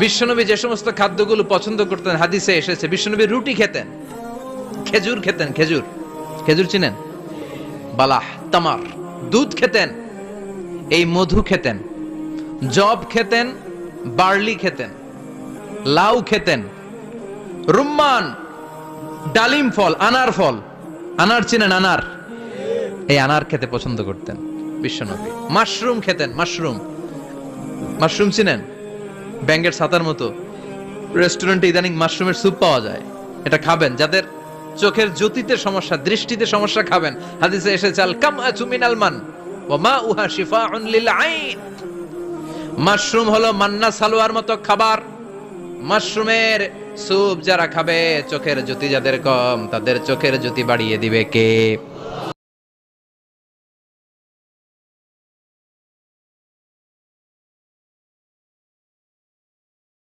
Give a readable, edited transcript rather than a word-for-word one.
বিশ্বনবী যে সমস্ত খাদ্যগুলো পছন্দ করতেন হাদিসে এসেছে, বিশ্বনবী রুটি খেতেন, খেজুর খেতেন, খেজুর, খেজুর চিনেন, বালাহ, তামার, দুধ খেতেন, এই মধু খেতেন, জব খেতেন, বার্লি খেতেন, লাউ খেতেন, রুম্মান, ডালিম ফল, আনার ফল, আনার চিনেন, আনার, এই আনার খেতে পছন্দ করতেন বিশ্বনবী। মাশরুম খেতেন, মাশরুম, মাশরুম চিনেন, ব্যাঙ্গের ছাতার মতো, রেস্টুরেন্টে ইদানিং মাশরুমের স্যুপ পাওয়া যায়, এটা খাবেন। যাদের চোখের জ্যোতিতে সমস্যা, দৃষ্টিতে সমস্যা, খাবেন। হাদিসে এসেছে আল কামআতু মিনাল মান ওয়া মাউহা শিফাউন লিল আইন। মাশরুম হলো মান্না সালোয়ার মতো খাবার। মাশরুমের স্যুপ যারা খাবে, চোখের জ্যোতি যাদের কম, তাদের চোখের জ্যোতি বাড়িয়ে দিবে কে?